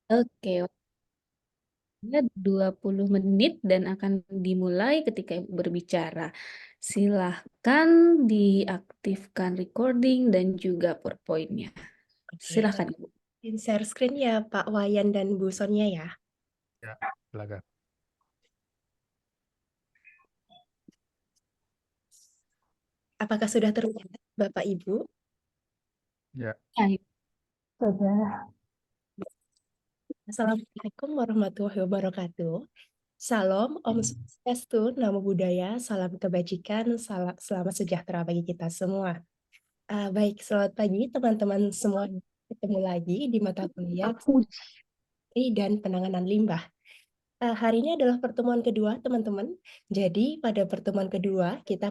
Oke, waktunya 20 menit dan akan dimulai ketika Ibu berbicara. Silahkan diaktifkan recording dan juga PowerPoint-nya. Oke, Silahkan, Ibu. share screen ya Pak Wayan dan Bu Sonia ya. Ya, silakan. Apakah sudah terlihat Bapak Ibu? Ya, Baik. Sudah. Assalamualaikum warahmatullahi wabarakatuh. Salam, Om Swastiastu, Namo Buddhaya, salam kebajikan, selamat sejahtera bagi kita semua. Baik, selamat pagi teman-teman semua. Ketemu lagi di mata kuliah dan penanganan limbah. Hari ini adalah pertemuan kedua, teman-teman. Jadi, pada pertemuan kedua, kita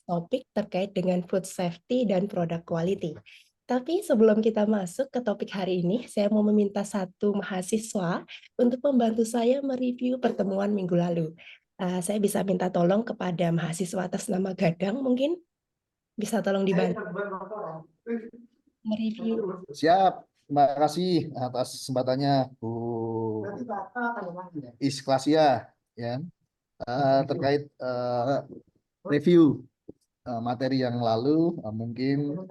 topik terkait dengan food safety dan product quality. Tapi sebelum kita masuk ke topik hari ini, saya mau meminta satu mahasiswa untuk membantu saya mereview pertemuan minggu lalu. Saya bisa minta tolong kepada mahasiswa atas nama Gadang, mungkin bisa tolong dibantu mereview. Siap, terima kasih atas kesempatannya Bu Isklasia ya. Terkait review materi yang lalu, mungkin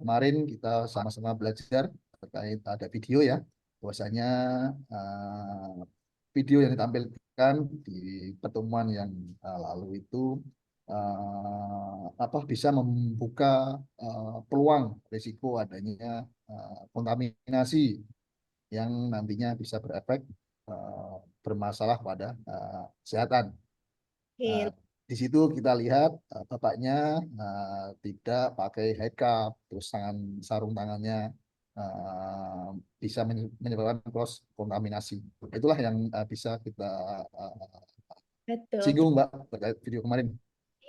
kemarin kita sama-sama belajar terkait ada video ya, bahwasanya video yang ditampilkan di pertemuan yang lalu itu bisa membuka peluang risiko adanya kontaminasi yang nantinya bisa berefek bermasalah pada kesehatan. Oke, Di situ kita lihat bapaknya tidak pakai head cap, terus sarung tangannya bisa menyebabkan cross kontaminasi. Itulah yang bisa kita betul. singgung, Mbak, terkait video kemarin.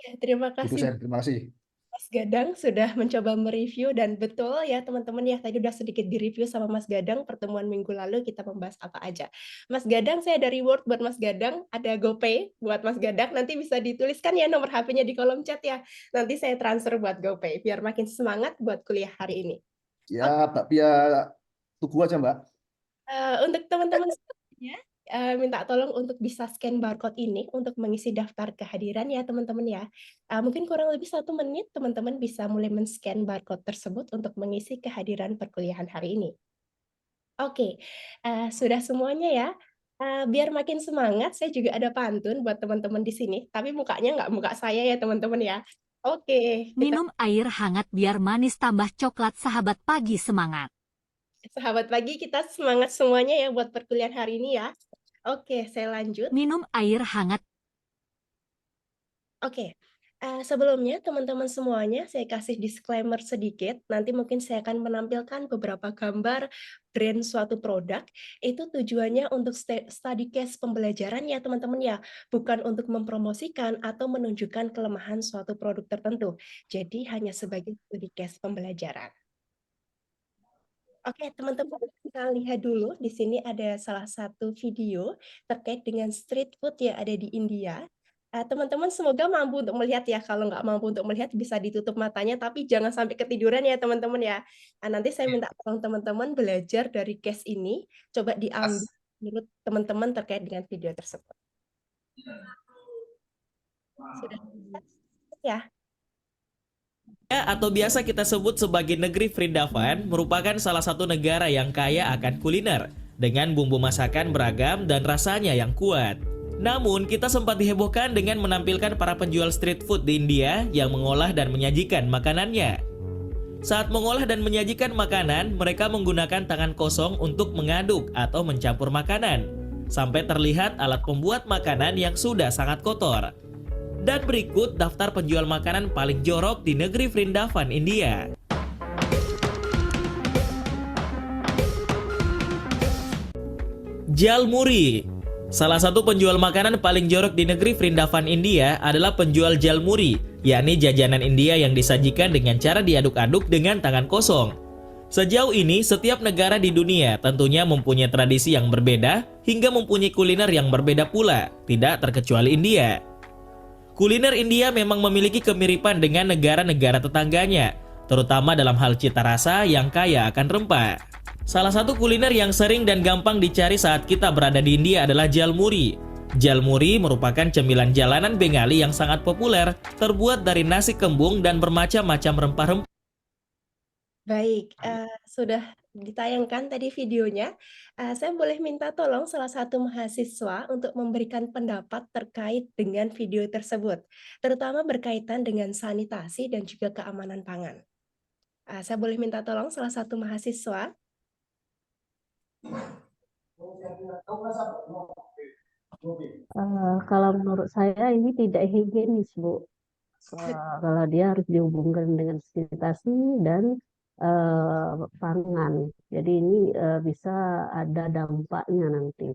Ya, terima Bu kasih. dosen, terima kasih. Mas Gadang sudah mencoba mereview dan betul ya teman-teman ya, tadi udah sedikit direview sama Mas Gadang pertemuan minggu lalu kita membahas apa aja. Mas Gadang, saya ada reward buat Mas Gadang, ada GoPay buat Mas Gadang, nanti bisa dituliskan ya nomor HP-nya di kolom chat ya. Nanti saya transfer buat GoPay biar makin semangat buat kuliah hari ini. Ya, Mbak Pia, tunggu aja, Mbak. Untuk teman-teman semuanya, minta tolong untuk bisa scan barcode ini untuk mengisi daftar kehadiran ya teman-teman ya. Mungkin kurang lebih 1 menit teman-teman bisa mulai men-scan barcode tersebut untuk mengisi kehadiran perkuliahan hari ini. Oke, sudah semuanya ya. Biar makin semangat, saya juga ada pantun buat teman-teman di sini, tapi mukanya nggak muka saya ya teman-teman ya. Oke, kita Minum air hangat biar manis tambah coklat, sahabat pagi semangat. sahabat pagi, kita semangat semuanya ya buat perkuliahan hari ini ya. Oke, saya lanjut. Minum air hangat. Oke, sebelumnya teman-teman semuanya saya kasih disclaimer sedikit, nanti mungkin saya akan menampilkan beberapa gambar brand suatu produk, itu tujuannya untuk study case pembelajaran ya teman-teman ya, bukan untuk mempromosikan atau menunjukkan kelemahan suatu produk tertentu, jadi hanya sebagai study case pembelajaran. Oke, teman-teman, kita lihat dulu. Di sini ada salah satu video terkait dengan street food yang ada di India. Teman-teman semoga mampu untuk melihat ya. Kalau nggak mampu untuk melihat bisa ditutup matanya, tapi jangan sampai ketiduran ya teman-teman ya. Nanti saya minta tolong teman-teman belajar dari case ini. Coba diambil menurut teman-teman terkait dengan video tersebut. Sudah ya? Atau biasa kita sebut sebagai negeri Vrindavan merupakan salah satu negara yang kaya akan kuliner dengan bumbu masakan beragam dan rasanya yang kuat. Namun kita sempat dihebohkan dengan menampilkan para penjual street food di India yang mengolah dan menyajikan makanannya. Saat mengolah dan menyajikan makanan, mereka menggunakan tangan kosong untuk mengaduk atau mencampur makanan, sampai terlihat alat pembuat makanan yang sudah sangat kotor. Dan berikut daftar penjual makanan paling jorok di negeri Vrindavan, India. Jalmuri. Salah satu penjual makanan paling jorok di negeri Vrindavan, India adalah penjual jalmuri, yakni jajanan India yang disajikan dengan cara diaduk-aduk dengan tangan kosong. Sejauh ini, setiap negara di dunia tentunya mempunyai tradisi yang berbeda hingga mempunyai kuliner yang berbeda pula, tidak terkecuali India. Kuliner India memang memiliki kemiripan dengan negara-negara tetangganya, terutama dalam hal cita rasa yang kaya akan rempah. Salah satu kuliner yang sering dan gampang dicari saat kita berada di India adalah jalmuri. Jalmuri merupakan cemilan jalanan Bengali yang sangat populer, terbuat dari nasi kembung dan bermacam-macam rempah-rempah. Baik, sudah ditayangkan tadi videonya. Saya boleh minta tolong salah satu mahasiswa untuk memberikan pendapat terkait dengan video tersebut, terutama berkaitan dengan sanitasi dan juga keamanan pangan. Saya boleh minta tolong salah satu mahasiswa? Kalau menurut saya ini tidak higienis, Bu. Kalau dia harus dihubungkan dengan sanitasi dan pangan. Jadi ini bisa ada dampaknya nanti.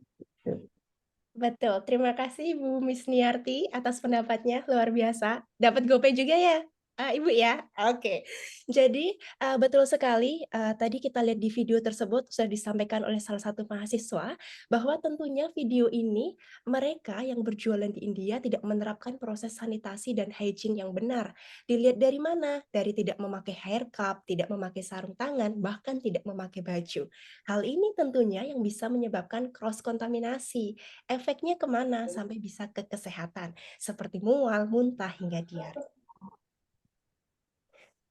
Betul, terima kasih Bu Miss Niarti atas pendapatnya, luar biasa. Dapat GoPay juga ya, Ibu ya? Oke, jadi betul sekali, tadi kita lihat di video tersebut sudah disampaikan oleh salah satu mahasiswa, bahwa tentunya video ini mereka yang berjualan di India tidak menerapkan proses sanitasi dan hygiene yang benar. Dilihat dari mana? Dari tidak memakai hair cup, tidak memakai sarung tangan, bahkan tidak memakai baju. Hal ini tentunya yang bisa menyebabkan cross kontaminasi. Efeknya kemana? Sampai bisa ke kesehatan, seperti mual, muntah, hingga diare.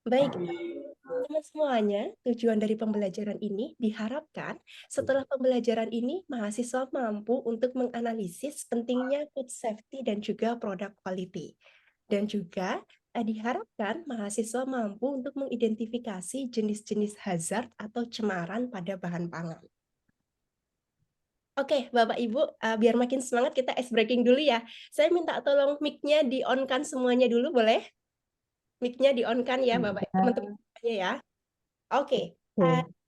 Baik, teman-teman semuanya, tujuan dari pembelajaran ini diharapkan setelah pembelajaran ini mahasiswa mampu untuk menganalisis pentingnya food safety dan juga product quality. Dan juga diharapkan mahasiswa mampu untuk mengidentifikasi jenis-jenis hazard atau cemaran pada bahan pangan. Oke, Bapak Ibu, biar makin semangat kita ice breaking dulu ya. Saya minta tolong mic-nya di-on-kan semuanya dulu, boleh? Mic-nya di-on-kan ya, Bapak, teman-teman semuanya ya. Oke,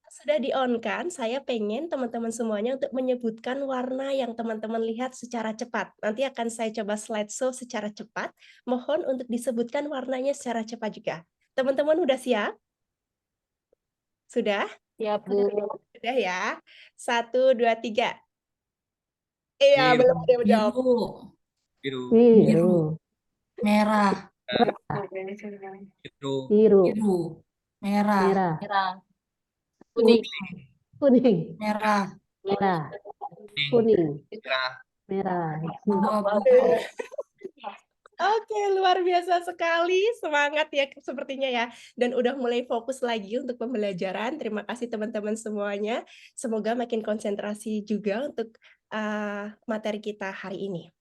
sudah di-on-kan, saya pengen teman-teman semuanya untuk menyebutkan warna yang teman-teman lihat secara cepat. Nanti akan saya coba slideshow secara cepat. Mohon untuk disebutkan warnanya secara cepat juga. Teman-teman udah siap? Sudah? Ya, Bu. Sudah ya. 1, 2, 3. Iya, belum ada yang menjawab. Biru, Biru. merah, Biru. biru, merah, Merah. kuning, Kuning. merah, Merah. Kuning. merah, Merah. abu-abu, Oke, luar biasa sekali. Semangat ya sepertinya ya. Dan udah mulai fokus lagi untuk pembelajaran. Terima kasih teman-teman semuanya. Semoga makin konsentrasi juga untuk materi kita hari ini.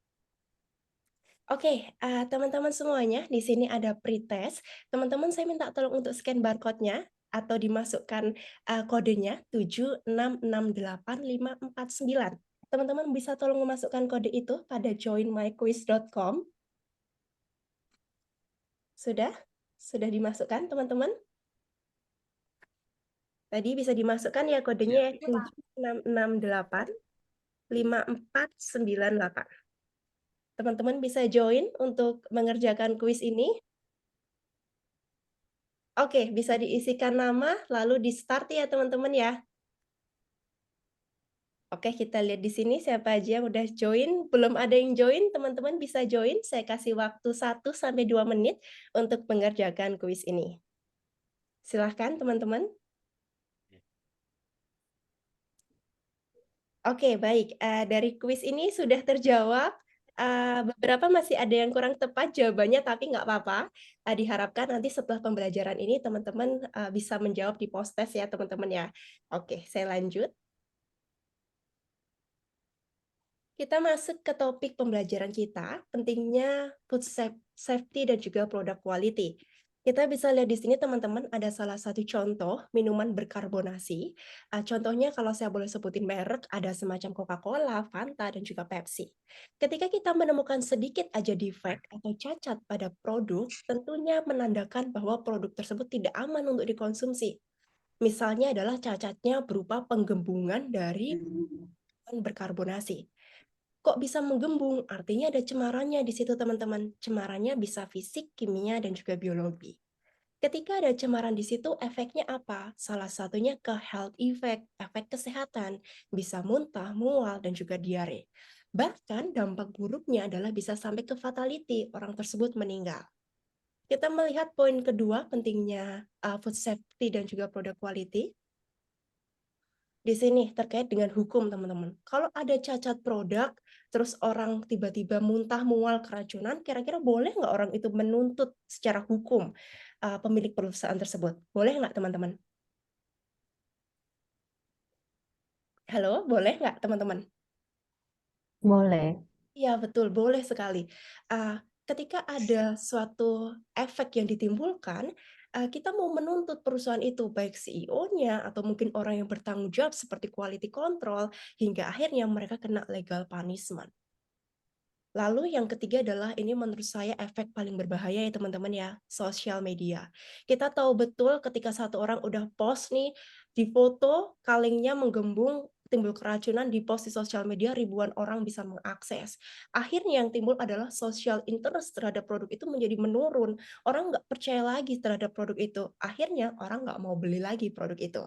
Oke, teman-teman semuanya, di sini ada pretest. Teman-teman saya minta tolong untuk scan barcode-nya atau dimasukkan kodenya 7668549. Teman-teman bisa tolong memasukkan kode itu pada joinmyquiz.com. Sudah? Sudah dimasukkan, teman-teman? Tadi bisa dimasukkan ya kodenya 7668549. Teman-teman bisa join untuk mengerjakan kuis ini. Oke, bisa diisikan nama, lalu di-start ya teman-teman ya. Oke, kita lihat di sini siapa aja yang udah join. Belum ada yang join, teman-teman bisa join. Saya kasih waktu 1-2 menit untuk mengerjakan kuis ini. Silahkan teman-teman. Oke, baik. Dari kuis ini sudah terjawab. Beberapa masih ada yang kurang tepat jawabannya, tapi nggak apa-apa. Diharapkan nanti setelah pembelajaran ini teman-teman bisa menjawab di post-test ya teman-teman ya. Oke, saya lanjut. Kita masuk ke topik pembelajaran kita, pentingnya food safety dan juga product quality. Kita bisa lihat di sini teman-teman ada salah satu contoh minuman berkarbonasi. Contohnya kalau saya boleh sebutin merek, ada semacam Coca-Cola, Fanta, dan juga Pepsi. Ketika kita menemukan sedikit aja defect atau cacat pada produk, tentunya menandakan bahwa produk tersebut tidak aman untuk dikonsumsi. Misalnya adalah cacatnya berupa penggembungan dari minuman berkarbonasi. Kok bisa menggembung? Artinya ada cemarannya di situ teman-teman. Cemarannya bisa fisik, kimia, dan juga biologi. Ketika ada cemaran di situ, efeknya apa? Salah satunya ke health effect, efek kesehatan, bisa muntah, mual, dan juga diare. Bahkan dampak buruknya adalah bisa sampai ke fatality, orang tersebut meninggal. Kita melihat poin kedua pentingnya food safety dan juga product quality. di sini terkait dengan hukum, teman-teman. Kalau ada cacat produk, terus orang tiba-tiba muntah mual keracunan, kira-kira boleh nggak orang itu menuntut secara hukum pemilik perusahaan tersebut? Boleh nggak, teman-teman? Halo, boleh nggak, teman-teman? Boleh. Iya, betul, boleh sekali. Ketika ada suatu efek yang ditimbulkan, kita mau menuntut perusahaan itu, baik CEO-nya atau mungkin orang yang bertanggung jawab seperti quality control, hingga akhirnya mereka kena legal punishment. Lalu yang ketiga adalah ini menurut saya efek paling berbahaya ya teman-teman ya, sosial media. Kita tahu betul ketika satu orang udah post nih, di foto kalengnya menggembung, timbul keracunan, di post di sosial media, ribuan orang bisa mengakses. Akhirnya yang timbul adalah social interest terhadap produk itu menjadi menurun. Orang nggak percaya lagi terhadap produk itu. Akhirnya orang nggak mau beli lagi produk itu.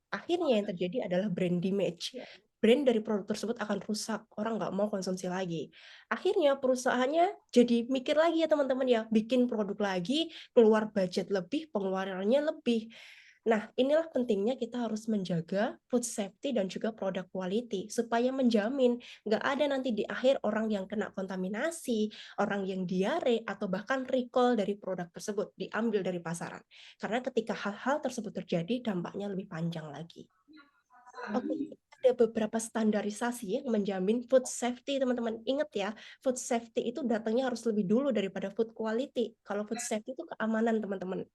Akhirnya yang terjadi adalah brand damage. Brand dari produk tersebut akan rusak, orang nggak mau konsumsi lagi. Akhirnya perusahaannya jadi mikir lagi ya teman-teman ya, bikin produk lagi, keluar budget lebih, pengeluarannya lebih. Nah, inilah pentingnya kita harus menjaga food safety dan juga produk quality, supaya menjamin nggak ada nanti di akhir orang yang kena kontaminasi, orang yang diare, atau bahkan recall dari produk tersebut, diambil dari pasaran. Karena ketika hal-hal tersebut terjadi, dampaknya lebih panjang lagi. Oke, ada beberapa standarisasi yang menjamin food safety, teman-teman. Ingat ya, food safety itu datangnya harus lebih dulu daripada food quality. Kalau food safety itu keamanan, teman-teman.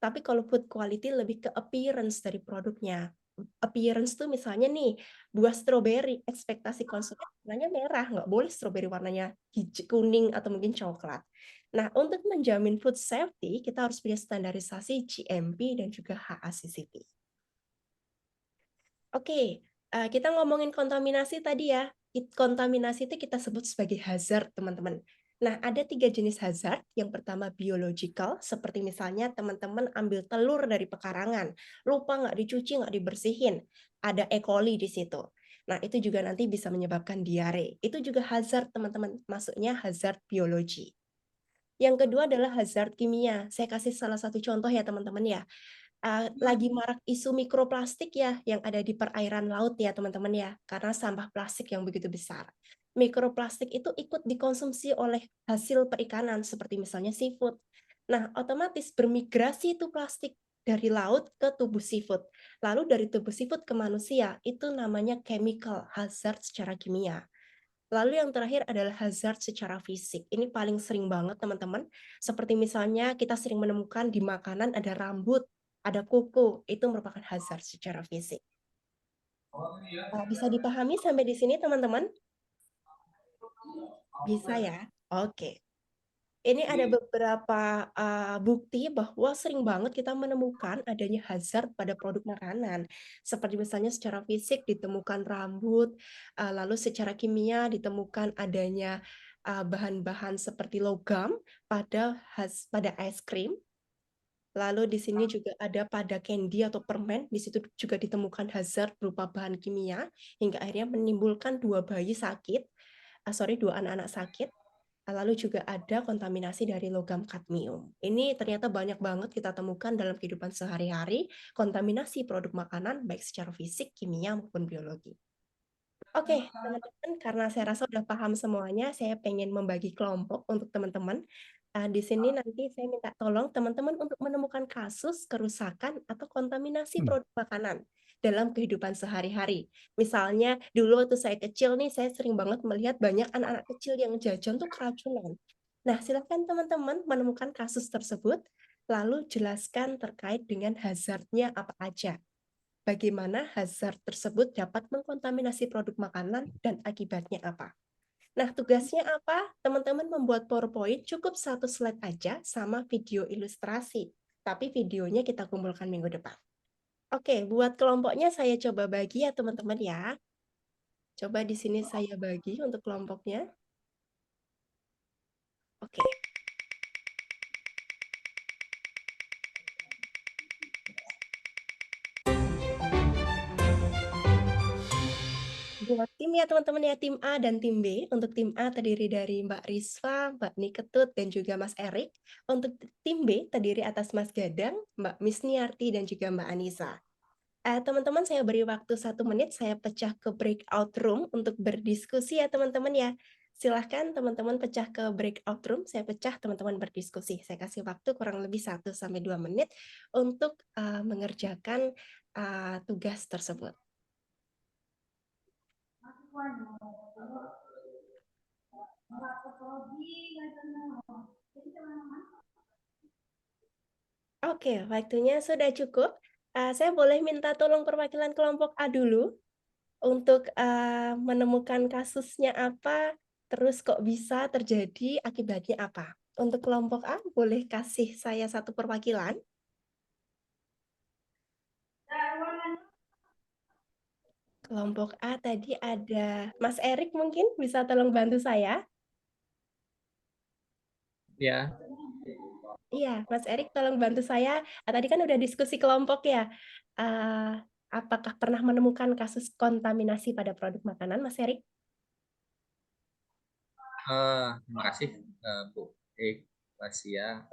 Tapi kalau food quality lebih ke appearance dari produknya. Appearance tuh misalnya nih, buah stroberi, ekspektasi konsumen warnanya merah, nggak boleh stroberi warnanya hijau, kuning, atau mungkin coklat. Nah, untuk menjamin food safety, kita harus punya standarisasi GMP dan juga HACCP. Oke, kita ngomongin kontaminasi tadi ya. Kontaminasi itu kita sebut sebagai hazard, teman-teman. Nah, ada 3 jenis hazard. Yang pertama biological, seperti misalnya teman-teman ambil telur dari pekarangan, lupa nggak dicuci, nggak dibersihin. Ada E. coli di situ. Nah, itu juga nanti bisa menyebabkan diare. Itu juga hazard, teman-teman. Masuknya hazard biologi. Yang kedua adalah hazard kimia. Saya kasih salah satu contoh ya, teman-teman ya. Lagi marak isu mikroplastik ya yang ada di perairan laut ya teman-teman ya, karena sampah plastik yang begitu besar. Mikroplastik itu ikut dikonsumsi oleh hasil perikanan seperti misalnya seafood. Nah, otomatis bermigrasi itu plastik dari laut ke tubuh seafood. Lalu dari tubuh seafood ke manusia, itu namanya chemical hazard secara kimia. Lalu yang terakhir adalah hazard secara fisik. Ini paling sering banget teman-teman. Seperti misalnya kita sering menemukan di makanan ada rambut, ada kuku, itu merupakan hazard secara fisik. Bisa dipahami sampai di sini teman-teman? Bisa ya? Oke. Ini ada beberapa bukti bahwa sering banget kita menemukan adanya hazard pada produk makanan. Seperti misalnya secara fisik ditemukan rambut, lalu secara kimia ditemukan adanya bahan-bahan seperti logam pada es krim. Lalu di sini juga ada pada candy atau permen, di situ juga ditemukan hazard berupa bahan kimia hingga akhirnya menimbulkan 2 anak-anak sakit. Lalu juga ada kontaminasi dari logam kadmium. Ini ternyata banyak banget kita temukan dalam kehidupan sehari-hari, kontaminasi produk makanan baik secara fisik, kimia maupun biologi. Oke, teman-teman, karena saya rasa udah paham semuanya, saya pengen membagi kelompok untuk teman-teman. Di sini nanti saya minta tolong teman-teman untuk menemukan kasus kerusakan atau kontaminasi produk makanan dalam kehidupan sehari-hari. Misalnya dulu waktu saya kecil nih, saya sering banget melihat banyak anak-anak kecil yang jajan tuh keracunan. Nah, silakan teman-teman menemukan kasus tersebut, lalu jelaskan terkait dengan hazardnya apa aja. Bagaimana hazard tersebut dapat mengkontaminasi produk makanan dan akibatnya apa. Nah, tugasnya apa? Teman-teman membuat PowerPoint cukup 1 slide aja sama video ilustrasi. Tapi videonya kita kumpulkan minggu depan. Oke, buat kelompoknya saya coba bagi ya teman-teman ya. Coba di sini saya bagi untuk kelompoknya. Oke. Buat tim ya teman-teman ya, tim A dan tim B. Untuk tim A terdiri dari Mbak Risva, Mbak Niketut, dan juga Mas Erik. Untuk tim B terdiri atas Mas Gadang, Mbak Misniarti, dan juga Mbak Anissa. Teman-teman saya beri waktu 1 menit, saya pecah ke breakout room untuk berdiskusi ya teman-teman ya. Silahkan teman-teman pecah ke breakout room, saya pecah teman-teman berdiskusi. Saya kasih waktu kurang lebih 1-2 menit untuk mengerjakan tugas tersebut. Oke, waktunya sudah cukup. Saya boleh minta tolong perwakilan kelompok A dulu untuk menemukan kasusnya apa, terus kok bisa terjadi, akibatnya apa. Untuk kelompok A, boleh kasih saya satu perwakilan. Kelompok A tadi ada Mas Erik, mungkin bisa tolong bantu saya? Ya, Iya, Mas Erik tolong bantu saya. Tadi kan udah diskusi kelompok ya. Apakah pernah menemukan kasus kontaminasi pada produk makanan, Mas Erik? terima kasih Bu Asia.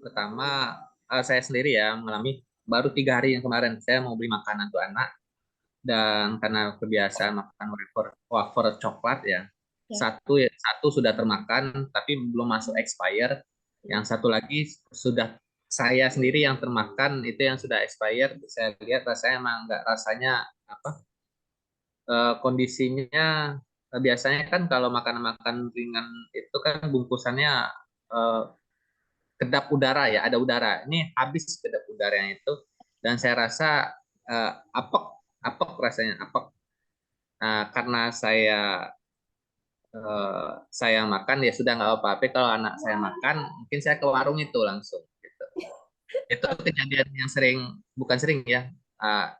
Pertama, saya sendiri ya mengalami baru 3 hari yang kemarin saya mau beli makanan untuk anak, dan karena kebiasaan makan wafer coklat ya, Ya. satu sudah termakan tapi belum masuk expire, yang satu lagi sudah saya sendiri yang termakan, itu yang sudah expired. Saya lihat rasanya emang nggak, rasanya apa, kondisinya biasanya kan kalau makanan-makanan ringan itu kan bungkusannya eh, kedap udara ya, ada udara. Ini habis kedap udaranya itu, dan saya rasa apek, apek rasanya apek. Nah, karena saya makan ya sudah nggak apa-apa. Tapi kalau anak saya makan, mungkin saya ke warung itu langsung. Gitu. Itu kejadian yang sering, bukan sering ya,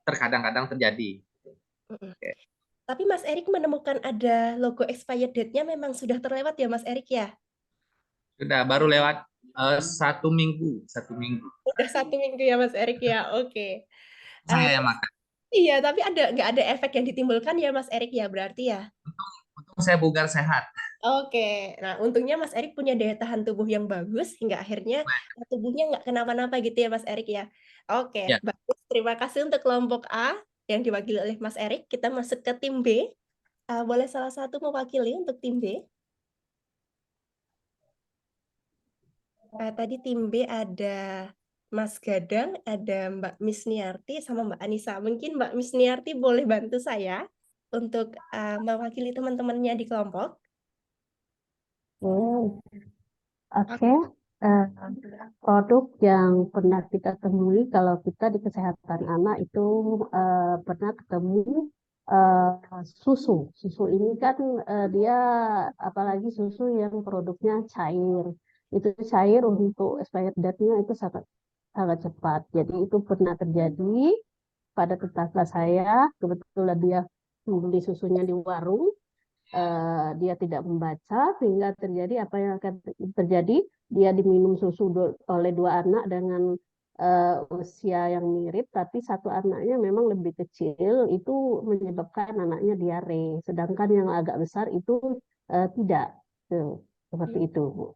terkadang-kadang terjadi. Mm-mm. Oke. Tapi Mas Erik menemukan ada logo expired date-nya memang sudah terlewat ya Mas Erik ya? Sudah baru lewat 1 minggu, 1 minggu. Udah 1 minggu ya Mas Erik ya, oke. Saya yang makan. Iya, tapi nggak ada efek yang ditimbulkan ya Mas Erik ya, berarti ya? Untung saya bugar sehat. Oke, nah untungnya Mas Erik punya daya tahan tubuh yang bagus, hingga akhirnya tubuhnya nggak kenapa-napa gitu ya Mas Erik ya? Oke, Ya. bagus. Terima kasih untuk kelompok A yang diwakili oleh Mas Erik. Kita masuk ke tim B. Boleh salah satu mewakili untuk tim B? Tadi tim B ada Mas Gadang, ada Mbak Misniarti, sama Mbak Anissa. Mungkin Mbak Misniarti boleh bantu saya untuk mewakili teman-temannya di kelompok. Oke. Eh, Produk yang pernah kita temui kalau kita di kesehatan anak itu pernah ketemu susu. Susu ini kan dia, apalagi susu yang produknya cair. Itu cair untuk expired date-nya itu sangat sangat cepat. Jadi itu pernah terjadi pada tetangga saya. Kebetulan dia membeli susunya di warung. Dia tidak membaca sehingga terjadi apa yang akan terjadi, dia diminum susu oleh 2 anak dengan usia yang mirip, tapi satu anaknya memang lebih kecil, itu menyebabkan anaknya diare, sedangkan yang agak besar itu tidak. Seperti itu, Bu.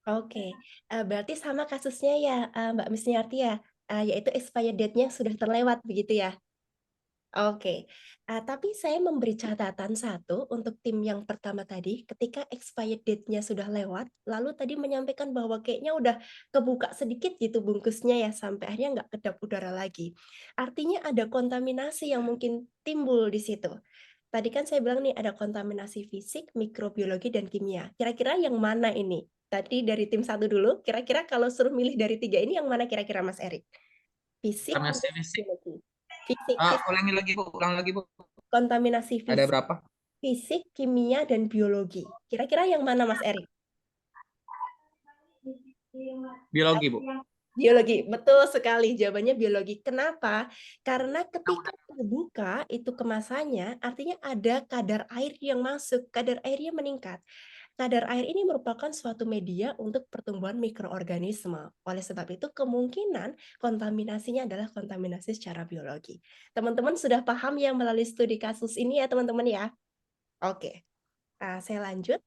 Oke, berarti sama kasusnya ya Mbak Misniarti ya, yaitu expired date-nya sudah terlewat begitu ya? Oke, tapi saya memberi catatan satu untuk tim yang pertama tadi, ketika expired date-nya sudah lewat, lalu tadi menyampaikan bahwa kayaknya udah kebuka sedikit gitu bungkusnya ya, sampai akhirnya nggak kedap udara lagi. Artinya ada kontaminasi yang mungkin timbul di situ. Tadi kan saya bilang nih ada kontaminasi fisik, mikrobiologi, dan kimia. Kira-kira yang mana ini? Tadi dari tim satu dulu, kira-kira kalau suruh milih dari 3 ini yang mana kira-kira Mas Erik? Fisik, Kontaminasi kimia, fisik. biologi. Fisik, Ulang lagi Bu. kontaminasi Ada fisik, berapa? fisik, kimia, dan biologi. Kira-kira yang mana Mas Erik? Biologi Bu. Biologi, betul sekali jawabannya biologi. Kenapa? Karena ketika terbuka itu kemasannya, artinya ada kadar air yang masuk, kadar airnya meningkat. Kadar air ini merupakan suatu media untuk pertumbuhan mikroorganisme. Oleh sebab itu, kemungkinan kontaminasinya adalah kontaminasi secara biologi. Teman-teman sudah paham ya melalui studi kasus ini ya teman-teman ya? Oke, saya lanjut.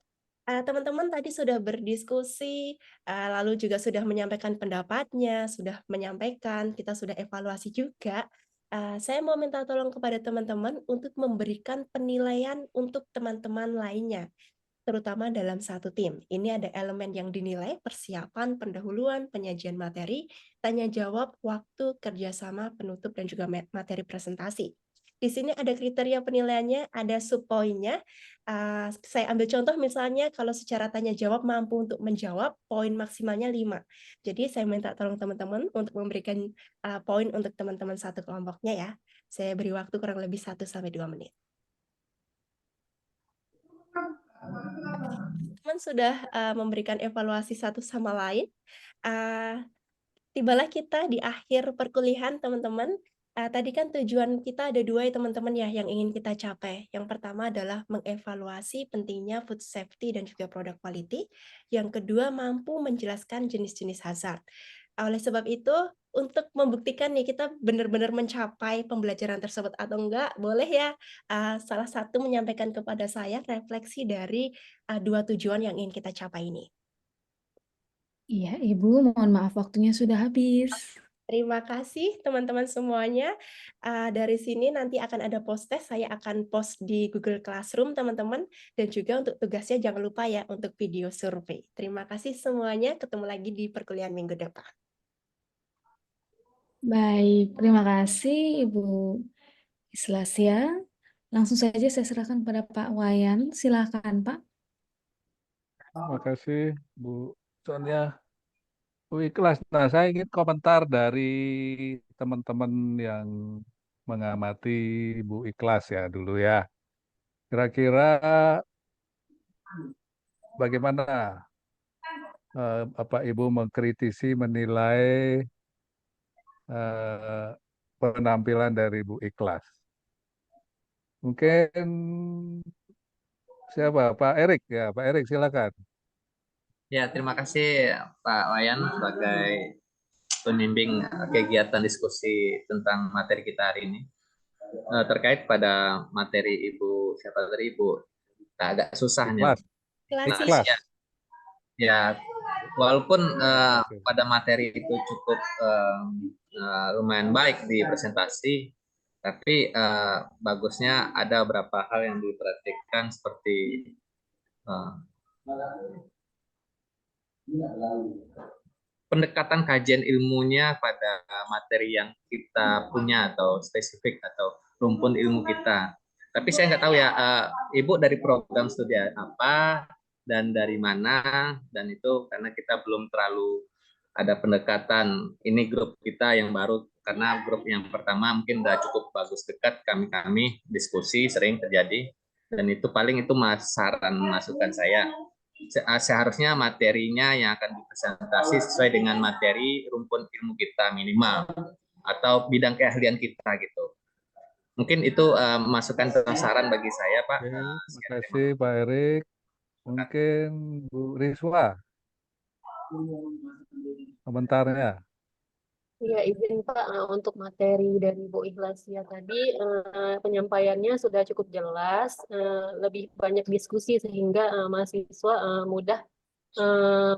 Teman-teman tadi sudah berdiskusi, lalu juga sudah menyampaikan pendapatnya, sudah menyampaikan, kita sudah evaluasi juga. Saya mau minta tolong kepada teman-teman untuk memberikan penilaian untuk teman-teman lainnya, terutama dalam satu tim. Ini ada elemen yang dinilai: persiapan, pendahuluan, penyajian materi, tanya jawab, waktu, kerjasama, penutup, dan juga materi presentasi. Di sini ada kriteria penilaiannya, ada subpoinnya. Saya ambil contoh misalnya kalau secara tanya jawab mampu untuk menjawab, poin maksimalnya 5. Jadi saya minta tolong teman-teman untuk memberikan poin untuk teman-teman satu kelompoknya ya. Saya beri waktu kurang lebih 1-2 menit. Teman sudah memberikan evaluasi satu sama lain. Tibalah kita di akhir perkuliahan, teman-teman. Tadi kan tujuan kita ada 2 ya teman-teman ya yang ingin kita capai. Yang pertama adalah mengevaluasi pentingnya food safety dan juga product quality. Yang kedua, mampu menjelaskan jenis-jenis hazard. Oleh sebab itu, untuk membuktikan nih kita benar-benar mencapai pembelajaran tersebut atau enggak, boleh ya salah satu menyampaikan kepada saya refleksi dari 2 tujuan yang ingin kita capai ini. Iya, Ibu, mohon maaf waktunya sudah habis. Terima kasih teman-teman semuanya. Dari sini nanti akan ada post test, saya akan post di Google Classroom teman-teman, dan juga untuk tugasnya jangan lupa ya untuk video survei. Terima kasih semuanya, ketemu lagi di perkuliahan minggu depan. Baik, terima kasih Ibu Islasia. Langsung saja saya serahkan kepada Pak Wayan. Silakan Pak. Terima kasih Bu Sonia. Bu Ikhlas. Nah, saya ingin komentar dari teman-teman yang mengamati Bu Ikhlas ya dulu ya. Kira-kira bagaimana apa Ibu mengkritisi, menilai penampilan dari Bu Ikhlas? Mungkin siapa? Pak Erik ya, Pak Erik silakan. Ya, terima kasih Pak Wayan sebagai pembimbing kegiatan diskusi tentang materi kita hari ini. Terkait pada materi Ibu, siapa tadi Ibu? Agak susahnya. Ikhlas. Ikhlas. Ya, ya, walaupun pada materi itu cukup lumayan baik di presentasi, tapi bagusnya ada beberapa hal yang diperhatikan seperti pendekatan kajian ilmunya pada materi yang kita punya atau spesifik atau rumpun ilmu kita. Tapi saya nggak tahu ya, Ibu dari program studi apa dan dari mana, dan itu karena kita belum terlalu ada pendekatan. Ini grup kita yang baru, karena grup yang pertama mungkin udah cukup bagus dekat, kami diskusi sering terjadi, dan itu paling itu saran masukan saya. Seharusnya materinya yang akan dipresentasi sesuai dengan materi rumpun ilmu kita minimal atau bidang keahlian kita gitu. Mungkin itu masukan atau saran bagi saya, Pak. Oke, terima kasih Pak Erik. Mungkin Bu Riswa komentarnya. Ya, izin Pak, untuk materi dari Bu Ikhlasya tadi, penyampaiannya sudah cukup jelas, lebih banyak diskusi sehingga mahasiswa mudah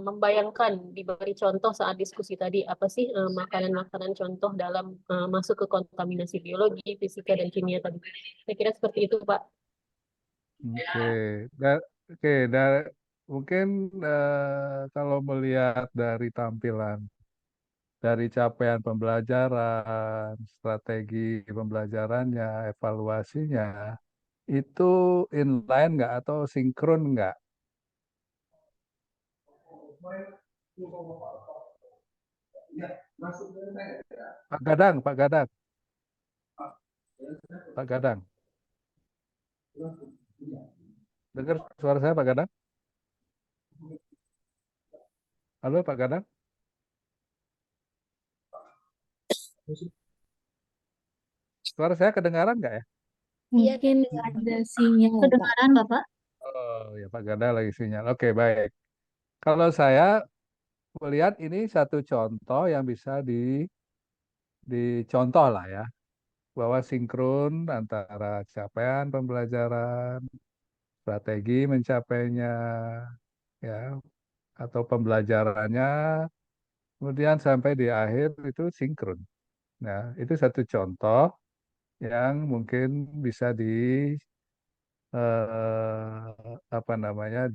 membayangkan, diberi contoh saat diskusi tadi, apa sih makanan-makanan contoh dalam masuk ke kontaminasi biologi, fisika, dan kimia tadi. Saya kira seperti itu, Pak. Oke, mungkin kalau melihat dari tampilan, dari capaian pembelajaran, strategi pembelajarannya, evaluasinya, itu inline nggak atau sinkron nggak? Pak Gadang, Pak Gadang, Pak Gadang. Dengar suara saya Pak Gadang? Halo Pak Gadang? Suara saya kedengaran nggak ya? Mungkin ada sinyal Pak. Kedengaran, Bapak? Oh ya Pak Gadang lagi sinyal. Oke baik. Kalau saya melihat ini satu contoh yang bisa dicontoh lah ya, bahwa sinkron antara capaian pembelajaran, strategi mencapainya, ya, atau pembelajarannya, kemudian sampai di akhir itu sinkron. Nah, itu satu contoh yang mungkin bisa apa namanya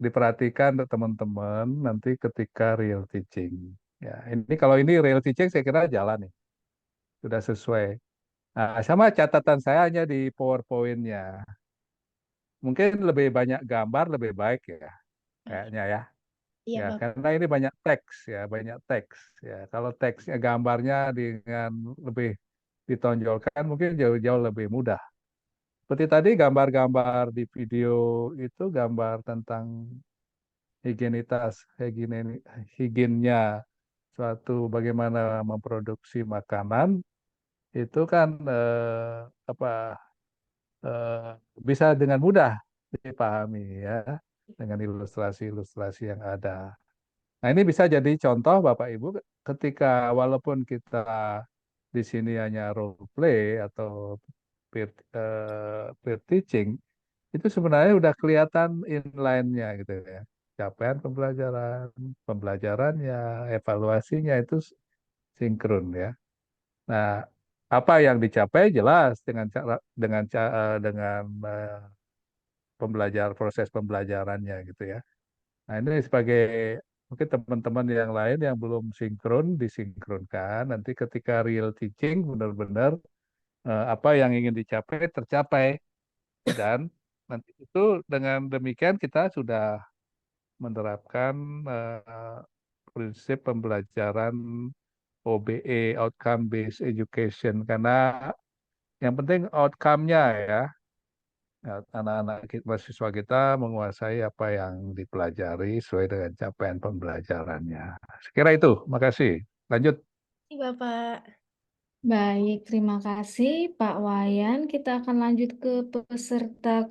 diperhatikan untuk teman-teman nanti ketika real teaching. Ya, ini kalau ini real teaching saya kira jalan nih, sudah sesuai. Nah, sama catatan saya hanya di PowerPoint-nya. Mungkin lebih banyak gambar lebih baik ya, kayaknya ya. Iya, Ya, Bapak. karena ini banyak teks ya, banyak teks ya. Kalau teksnya gambarnya dengan lebih ditonjolkan mungkin jauh-jauh lebih mudah. Seperti tadi gambar-gambar di video itu gambar tentang higienitas, higiennya suatu bagaimana memproduksi makanan itu kan apa eh, bisa dengan mudah dipahami ya dengan ilustrasi-ilustrasi yang ada. Nah, ini bisa jadi contoh Bapak Ibu ketika walaupun kita di sini hanya role play atau peer teaching, itu sebenarnya udah kelihatan inline-nya gitu ya. Capaian pembelajaran, pembelajarannya, evaluasinya itu sinkron ya. Nah, apa yang dicapai jelas dengan proses pembelajarannya gitu ya. Nah, ini sebagai mungkin teman-teman yang lain yang belum sinkron disinkronkan. Nanti ketika real teaching benar-benar apa yang ingin dicapai tercapai dan nanti itu dengan demikian kita sudah menerapkan prinsip pembelajaran OBE (Outcome Based Education) karena yang penting outcome-nya ya. Ya, anak-anak mahasiswa kita menguasai apa yang dipelajari sesuai dengan capaian pembelajarannya. Sekira itu, makasih. Lanjut. Terima kasih, Bapak. Baik, terima kasih Pak Wayan. Kita akan lanjut ke peserta